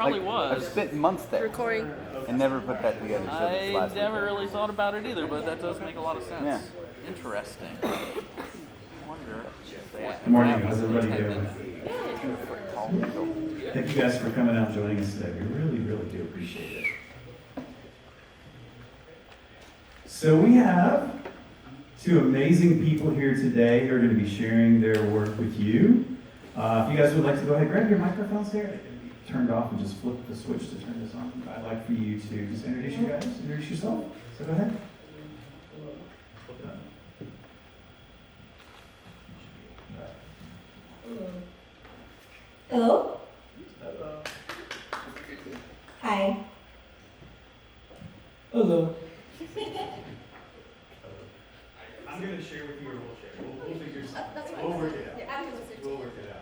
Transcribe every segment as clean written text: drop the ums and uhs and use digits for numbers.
Probably was. I've spent months there Recording. and never put that together. So this I last never weekend. really thought about it either, but that does make a lot of sense. Yeah. Interesting. I wonder if they Good morning. How's everybody doing? Thank you guys for coming out and joining us today. We really, really do appreciate it. So we have two amazing people here today who are going to be sharing their work with you. If you guys would like to go ahead, grab your microphones there. They can be turned off and just flip the switch to turn this on. I'd like for you to just introduce you guys, introduce yourself. So go ahead. Hello? Hi. Hello. I'm going to share with you or we'll share. We'll figure something. We'll work it out. We'll work it out.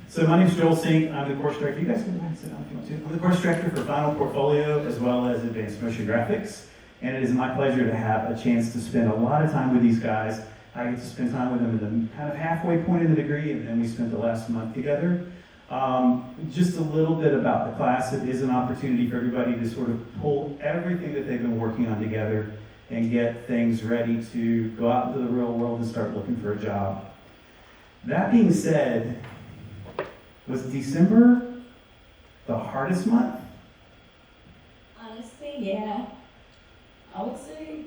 So my name is Joel Sink. I'm the course director. You guys can go ahead and sit down if you want to. I'm the course director for Final Portfolio as well as Advanced Motion Graphics. And it is my pleasure to have a chance to spend a lot of time with these guys. I get to spend time with them at the kind of halfway point of the degree, and then we spent the last month together. Just a little bit about the class. It is an opportunity for everybody to sort of pull everything that they've been working on together and get things ready to go out into the real world and start looking for a job. That being said, was December the hardest month? Honestly, yeah. I would say,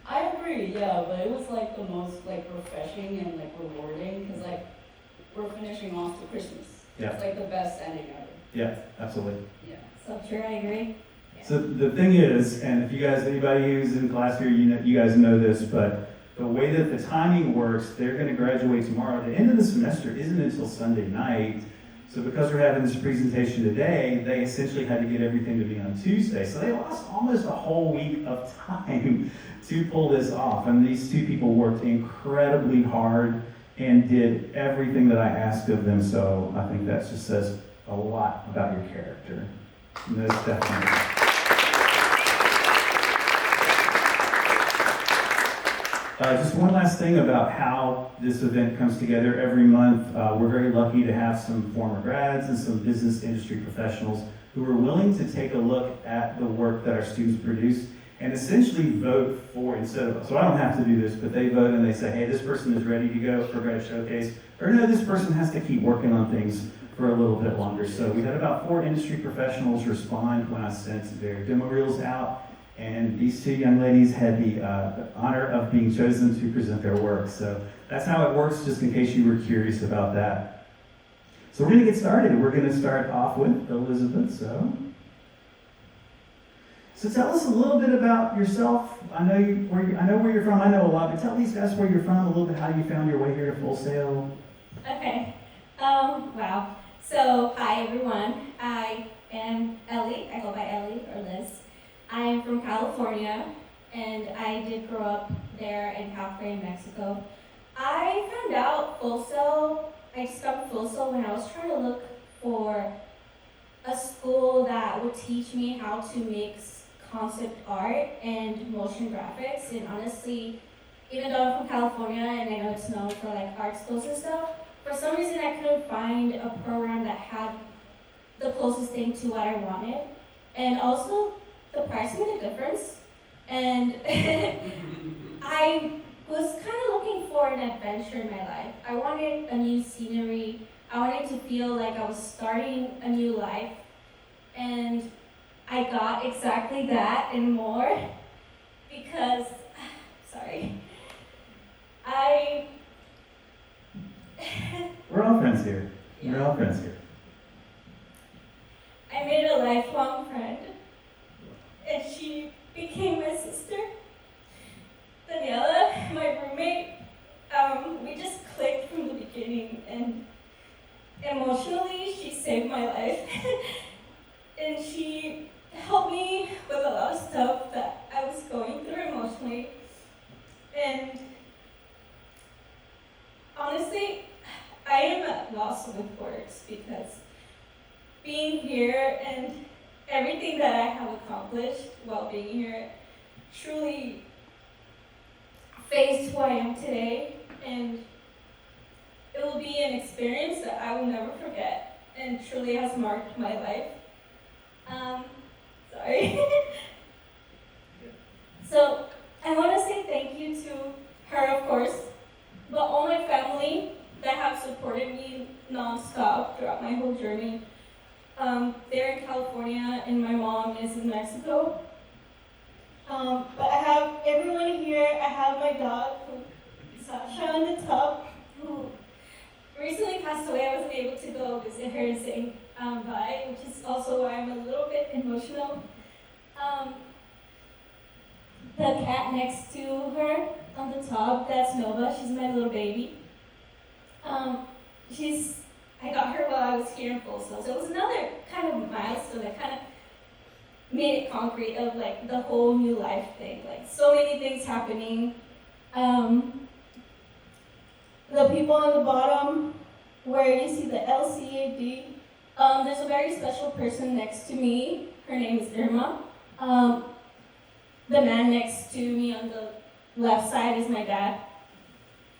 I agree, yeah, but it was like the most like refreshing and like rewarding because like we're finishing off to Christmas. Yeah. It's like the best ending ever. Yeah, absolutely. Yeah. So true, I agree. So the thing is, and if you guys, anybody who's in class here, you guys know this, but the way that the timing works, they're going to graduate tomorrow. The end of the semester isn't until Sunday night. So because we're having this presentation today, they essentially had to get everything to me on Tuesday. So they lost almost a whole week of time to pull this off. And these two people worked incredibly hard and did everything that I asked of them. So I think that just says a lot about your character. Most definitely. Just one last thing about how this event comes together every month. We're very lucky to have some former grads and some business industry professionals who are willing to take a look at the work that our students produce and essentially vote for, instead of, so I don't have to do this, but they vote and they say, hey, this person is ready to go for grad showcase, or no, this person has to keep working on things for a little bit longer. So we had about 4 industry professionals respond when I sent their demo reels out. And these two young ladies had the honor of being chosen to present their work. So that's how it works, just in case you were curious about that. So we're going to get started. We're going to start off with Elizabeth. So tell us a little bit about yourself. I know where you're from. I know a lot, but tell these guys where you're from, a little bit how you found your way here to Full Sail. Okay. Wow. So, hi everyone. I am Ellie. I go by Ellie or Liz. I am from California, and I did grow up there in California, Mexico. I found out I discovered Full Sail when I was trying to look for a school that would teach me how to mix concept art and motion graphics. And honestly, even though I'm from California and I know it's known for like art schools and stuff, for some reason I couldn't find a program that had the closest thing to what I wanted. And also, the price made a difference, and I was kind of looking for an adventure in my life. I wanted a new scenery. I wanted to feel like I was starting a new life, and I got exactly that and more because, We're all friends here. Yeah. We're all friends here. I made a lifelong friend. And she became my sister. Daniela, my roommate, we just clicked from the beginning, and emotionally, she saved my life. And she helped me with a lot of stuff that I was going through emotionally. And honestly, I am at loss with words because being here and everything that I have accomplished while being here truly phased who I am today, and it will be an experience that I will never forget. and truly has marked my life. Sorry. So I want to say thank you to her, of course, but all my family that have supported me nonstop throughout my whole journey. They're in California, and my mom is in Mexico. But I have everyone here. I have my dog, Sasha, on the top, who recently passed away. I wasn't able to go visit her and say bye, which is also why I'm a little bit emotional. The cat next to her on the top, that's Nova. She's my little baby. I got her while I was here in Folsom, so it was another kind of milestone that kind of made it concrete of like the whole new life thing. Like so many things happening. The people on the bottom where you see the LCAD, there's a very special person next to me. Her name is Irma. The man next to me on the left side is my dad.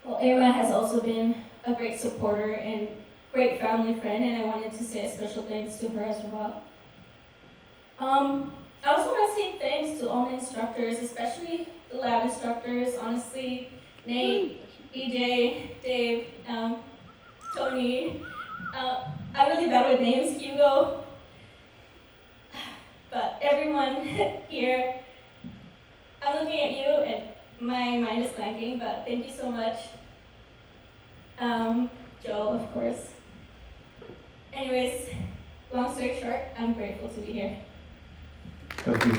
Well, Irma has also been a great supporter and great family friend, and I wanted to say a special thanks to her as well. I also want to say thanks to all my instructors, especially the lab instructors, honestly, Nate, EJ, Dave, Tony. I'm really bad with names, Hugo. But everyone here, I'm looking at you and my mind is blanking, but thank you so much. Joe, of course. Anyways, long story short, I'm grateful to be here. Thank you.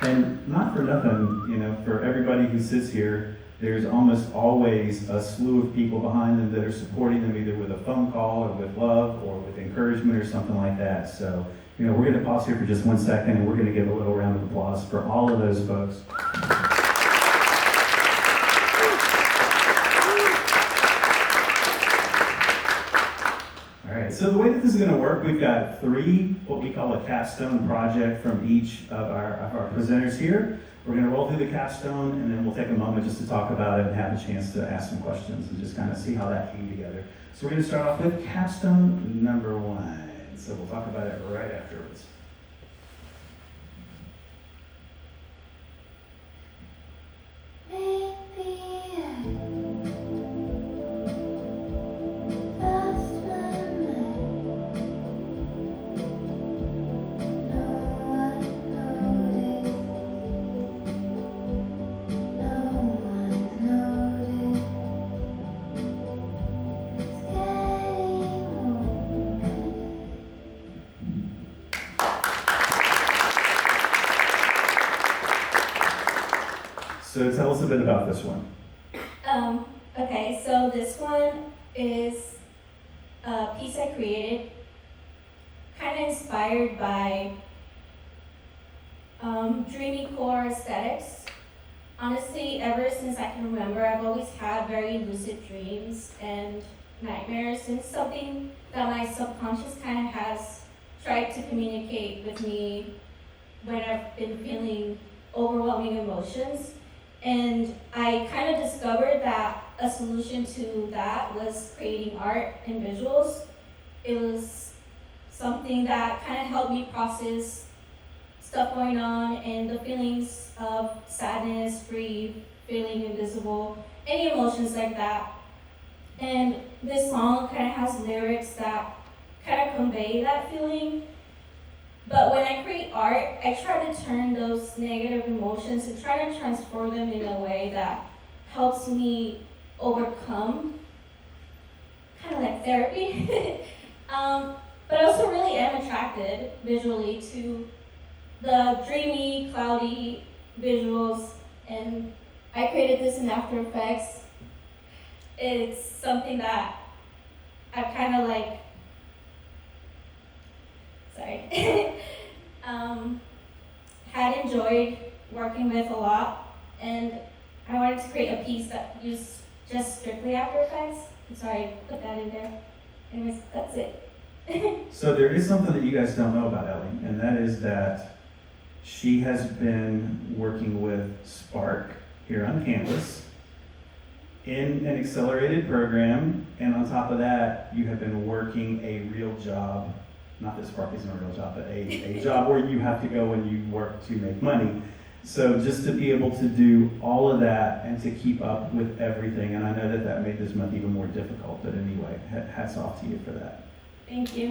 And not for nothing, you know, for everybody who sits here, there's almost always a slew of people behind them that are supporting them either with a phone call or with love or with encouragement or something like that. So, you know, we're going to pause here for just 1 second and we're going to give a little round of applause for all of those folks. All right, so the way that this is going to work, we've got 3, what we call a capstone project from each of our presenters here. We're going to roll through the capstone, and then we'll take a moment just to talk about it and have a chance to ask some questions and just kind of see how that came together. So we're going to start off with capstone number 1. So we'll talk about it right afterwards. So tell us a bit about this one. Okay, so this one is a piece I created, kind of inspired by dreamy core aesthetics. Honestly, ever since I can remember, I've always had very lucid dreams and nightmares, and something that my subconscious kind of has tried to communicate with me when I've been feeling overwhelming emotions. And I kind of discovered that a solution to that was creating art and visuals. It was something that kind of helped me process stuff going on and the feelings of sadness, grief, feeling invisible, any emotions like that. And this song kind of has lyrics that kind of convey that feeling. But when I create art, I try to turn those negative emotions and try to transform them in a way that helps me overcome, kind of like therapy. But I also really am attracted visually to the dreamy, cloudy visuals, and I created this in After Effects. It's something that I kind of like, had enjoyed working with a lot, and I wanted to create a piece that used just strictly After Effects. I'm sorry, I put that in there. Anyways, that's it. So there is something that you guys don't know about Ellie, and that is that she has been working with Spark here on campus, in an accelerated program, and on top of that, you have been working a real job. Not that Spark isn't a real job, but a job where you have to go and you work to make money. So just to be able to do all of that and to keep up with everything, and I know that that made this month even more difficult, but anyway, hats off to you for that. Thank you.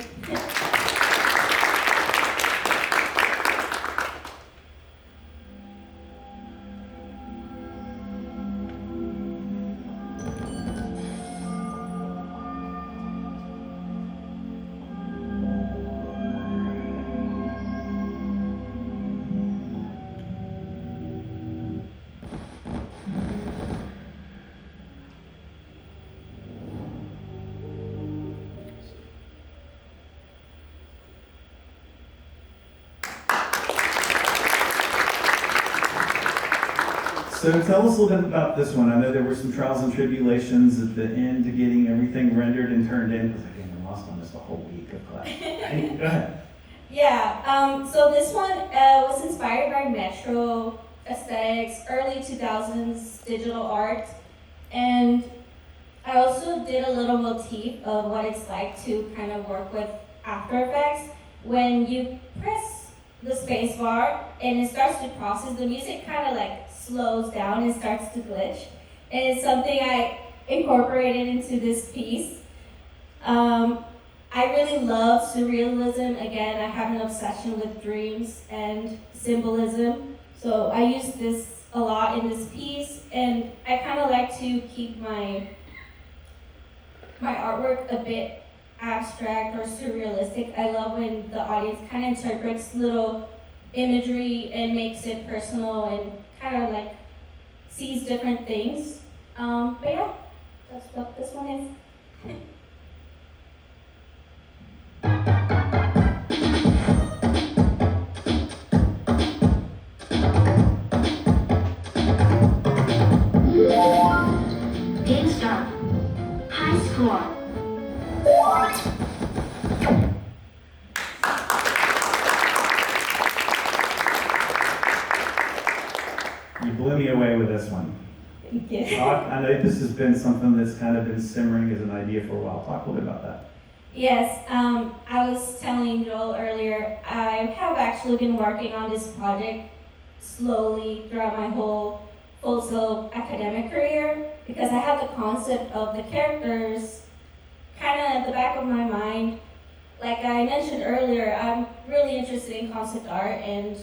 So tell us a little bit about this one. I know there were some trials and tribulations at the end to getting everything rendered and turned in, because I came and lost on this the whole week of class. Go ahead. Yeah, so this one was inspired by Metro aesthetics, early 2000s digital art, and I also did a little motif of what it's like to kind of work with After Effects. When you press the space bar and it starts to process, the music kind of like slows down and starts to glitch. And it's something I incorporated into this piece. I really love surrealism. Again, I have an obsession with dreams and symbolism. So I use this a lot in this piece, and I kind of like to keep my artwork a bit abstract or surrealistic. I love when the audience kind of interprets little imagery and makes it personal and kind of like sees different things. But yeah, that's what this one is. Game start. High score. You blew me away with this one. Thank you. I know this has been something that's kind of been simmering as an idea for a while. Talk a little bit about that. Yes, I was telling Joel earlier, I have actually been working on this project slowly throughout my whole full-scale academic career, because I have the concept of the characters kind of at the back of my mind. Like I mentioned earlier, I'm really interested in concept art and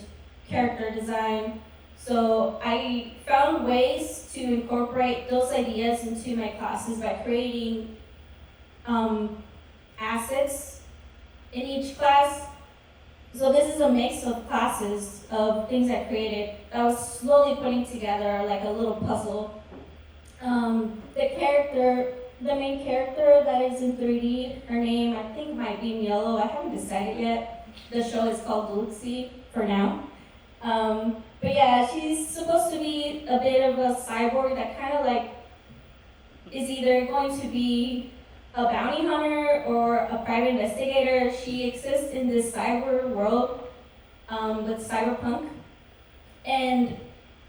character design. So I found ways to incorporate those ideas into my classes by creating assets in each class. So this is a mix of classes of things I created. I was slowly putting together like a little puzzle. The main character that is in 3D, her name I think might be Yellow. I haven't decided yet. The show is called Lucy for now. But yeah, she's supposed to be a bit of a cyborg that kind of like is either going to be a bounty hunter or a private investigator. She exists in this cyber world with cyberpunk, and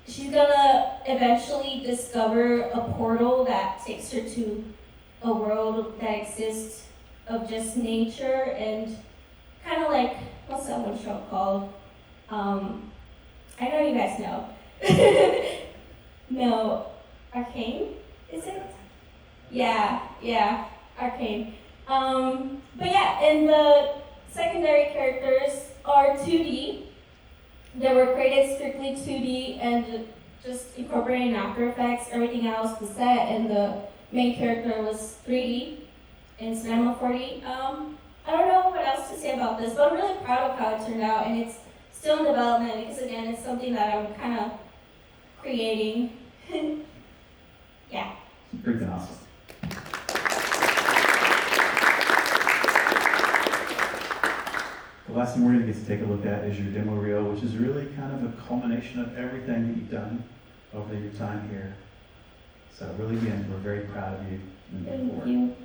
she's gonna eventually discover a portal that takes her to a world that exists of just nature and kind of like, what's that one show called? I know you guys know. No, Arcane, is it? Yeah, Arcane. But yeah, and the secondary characters are 2D. They were created strictly 2D and just incorporating After Effects. Everything else was set, and the main character was 3D in Cinema 4D. I don't know what else to say about this, but I'm really proud of how it turned out, and it's still in development because again, it's something that I'm kind of creating. Yeah. Freaking awesome. The last thing we're going to get to take a look at is your demo reel, which is really kind of a culmination of everything that you've done over your time here. So really, again, we're very proud of you. Thank you.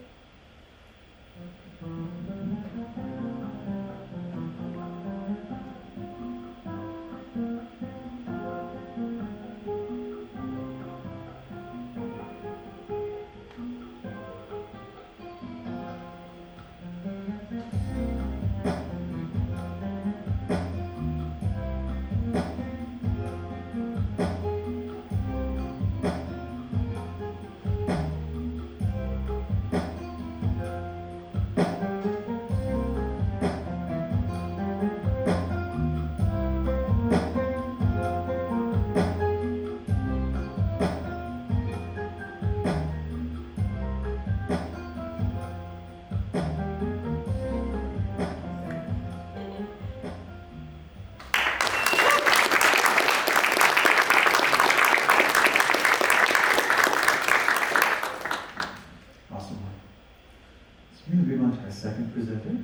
We're going to move on to our second presenter.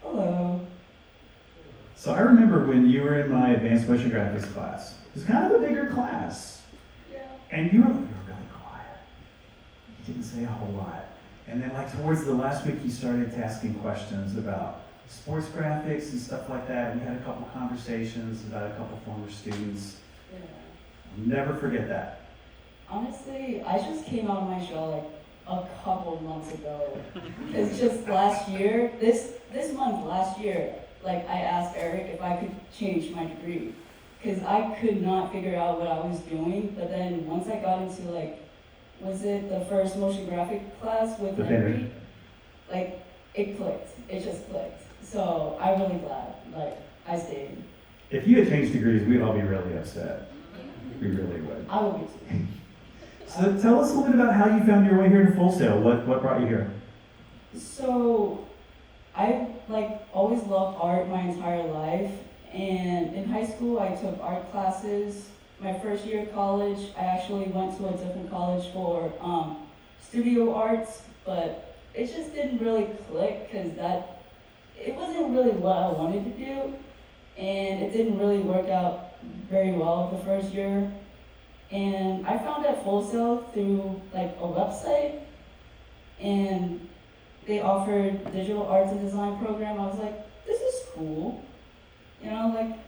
Hello. So I remember when you were in my advanced motion graphics class. It was kind of a bigger class. Yeah. And you were really quiet. You didn't say a whole lot. And then like towards the last week, you started asking questions about sports graphics and stuff like that. And we had a couple conversations about a couple former students. Yeah. I'll never forget that. Honestly, I just came out of my shell like a couple months ago. It's just last year, this month last year, like I asked Eric if I could change my degree. Because I could not figure out what I was doing, but then once I got into like, was it the first motion graphic class with Henry? Like, it clicked. It just clicked. So I'm really glad, like, I stayed. If you had changed degrees, we'd all be really upset. We really would. I will be too. So tell us a little bit about how you found your way here to Full Sail. What brought you here? So, I've like always loved art my entire life. And in high school, I took art classes. My first year of college, I actually went to a different college for studio arts, but it just didn't really click because it wasn't really what I wanted to do, and it didn't really work out very well the first year. And I found at Full Sail through like a website, and they offered digital arts and design program. I was like, this is cool. You know, like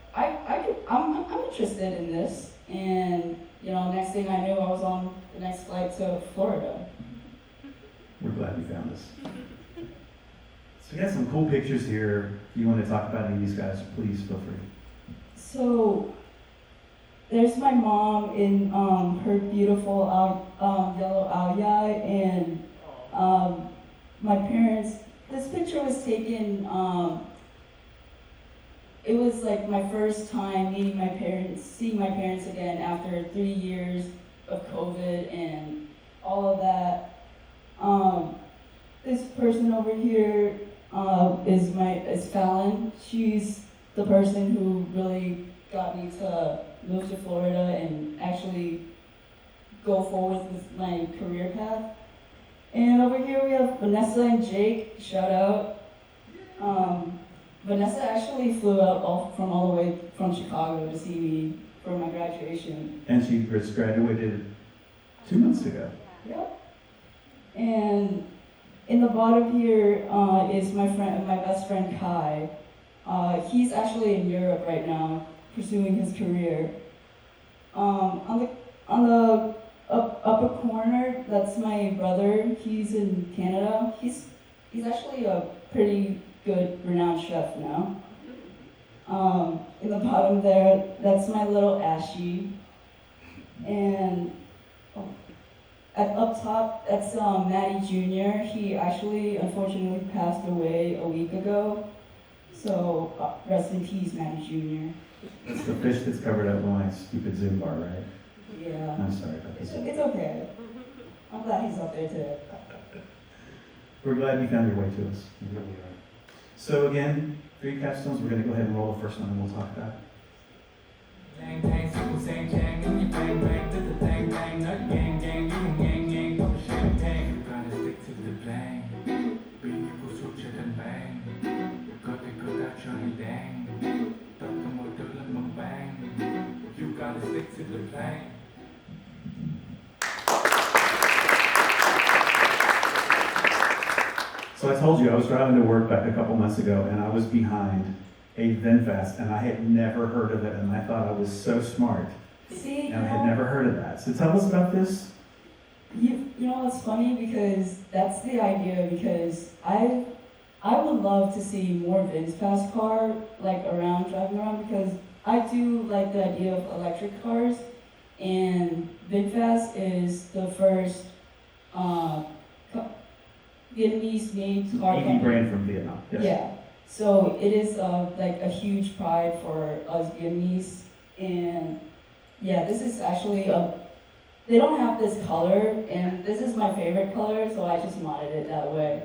I'm interested in this, and you know, next thing I knew, I was on the next flight to Florida. We're glad you found us. So we got some cool pictures here. If you want to talk about any of these guys, please feel free. So there's my mom in her beautiful yellow aoyai, and my parents. This picture was taken. It was like my first time seeing my parents again after 3 years of COVID and all of that. This person over here is Fallon. She's the person who really got me to move to Florida and actually go forward with my career path. And over here we have Vanessa and Jake. Shout out. Vanessa actually flew out from all the way from Chicago to see me for my graduation. And she just graduated 2 months ago. Yep. And in the bottom here is my best friend Kai. He's actually in Europe right now, pursuing his career. On the upper corner, that's my brother. He's in Canada. He's actually a pretty good, renowned chef now. In the bottom there, that's my little Ashy. And up top, that's Matty Jr. He actually, unfortunately, passed away a week ago. So, rest in peace, Matty Jr. That's the fish that's covered up by my stupid Zoom bar, right? Yeah. I'm sorry about this. It's okay. I'm glad he's up there too. We're glad you found your way to us. We really are. So again, 3 capstones. We're going to go ahead and roll the first one and we'll talk about it. Bang bang, simple same jang, and you bang bang, did the bang bang, nut gang gang, you can gang gang, pop a champagne. You gotta stick to the plan. Be equal switcher than bang. Got the good out Johnny dang. Don't come with the lemon bang. You gotta stick to the plan. So I told you I was driving to work back a couple months ago and I was behind a VinFast and I had never heard of it and I thought I was so smart. See, And I had never heard of that. So tell us about this. You know what's funny, because that's the idea, because I would love to see more VinFast car like driving around, because I do like the idea of electric cars, and VinFast is the first Vietnamese made car EV company. brand from Vietnam. Yes. Yeah. So it is like a huge pride for us Vietnamese, and yeah, this is actually they don't have this color, and this is my favorite color, so I just modded it that way.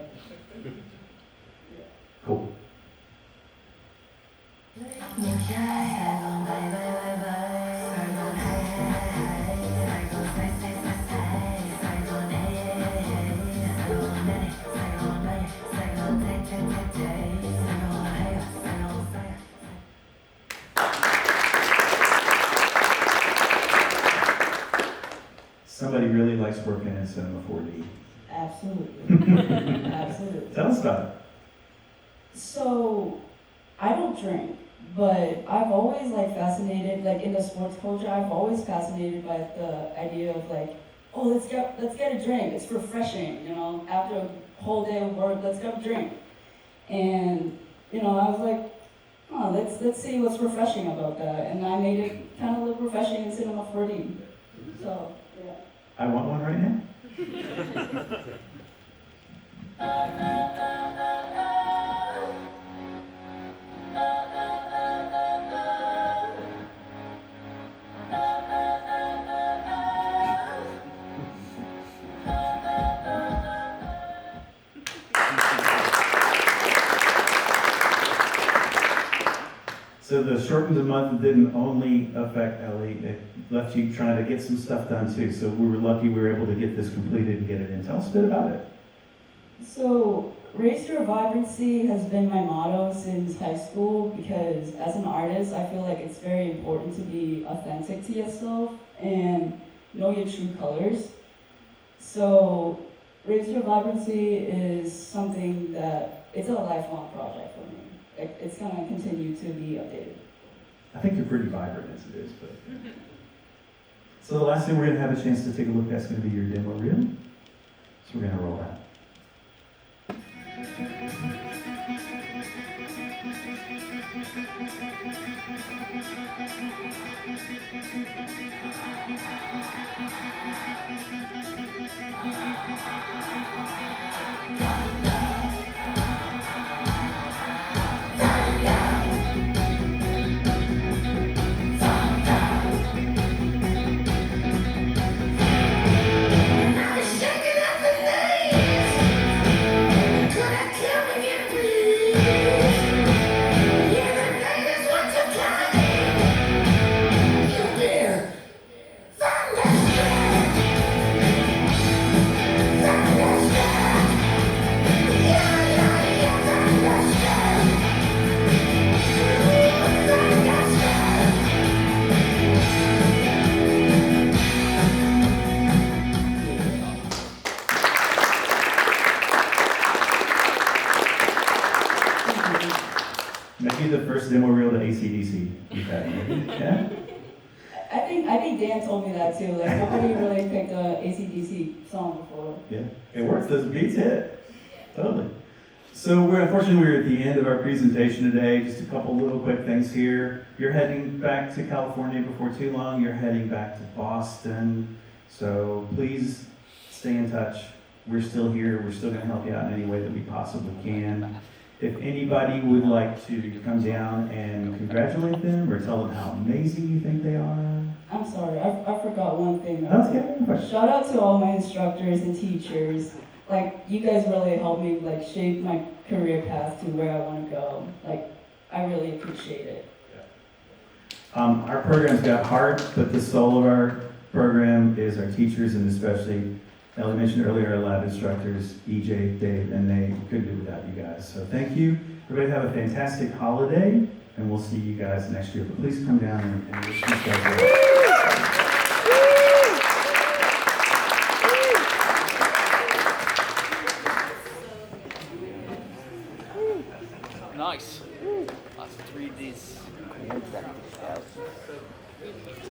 Cool. likes working in Cinema 4D. Absolutely. Absolutely. Tell us about it. So, I don't drink, but I've always like fascinated, like in the sports culture, I've always fascinated by the idea of like, oh, let's get a drink. It's refreshing, you know, after a whole day of work, let's get a drink. And, you know, I was like, oh, let's see what's refreshing about that. And I made it kind of look refreshing in Cinema 4D. So, yeah. I want one right now. So the shortened month didn't only affect Ellie, it left you trying to get some stuff done too. So we were lucky we were able to get this completed and get it in. Tell us a bit about it. So, raise your vibrancy has been my motto since high school because as an artist, I feel like it's very important to be authentic to yourself and know your true colors. So, raise your vibrancy is something that, it's a lifelong project for me. It's going to continue to be updated. I think you're pretty vibrant as it is, but. So the last thing we're going to have a chance to take a look at is going to be your demo reel. So we're going to roll that. Maybe the first demo reel to AC/DC you've had, maybe? Yeah? I think Dan told me that too. Like nobody really picked a AC/DC song before. Yeah, it works. Those beats hit. Totally. So unfortunately we're at the end of our presentation today. Just a couple little quick things here. You're heading back to California before too long. You're heading back to Boston. So please stay in touch. We're still here. We're still going to help you out in any way that we possibly can. If anybody would like to come down and congratulate them or tell them how amazing you think they are. I'm sorry, I forgot one thing. That's okay. Shout out to all my instructors and teachers. Like, you guys really helped me, like, shape my career path to where I want to go. Like, I really appreciate it. Our program's got heart, but the soul of our program is our teachers, and especially, Ellie mentioned earlier, our lab instructors, EJ, Dave, and they couldn't do it without you guys. So thank you. Everybody have a fantastic holiday, and we'll see you guys next year. But please come down and wish these guys well.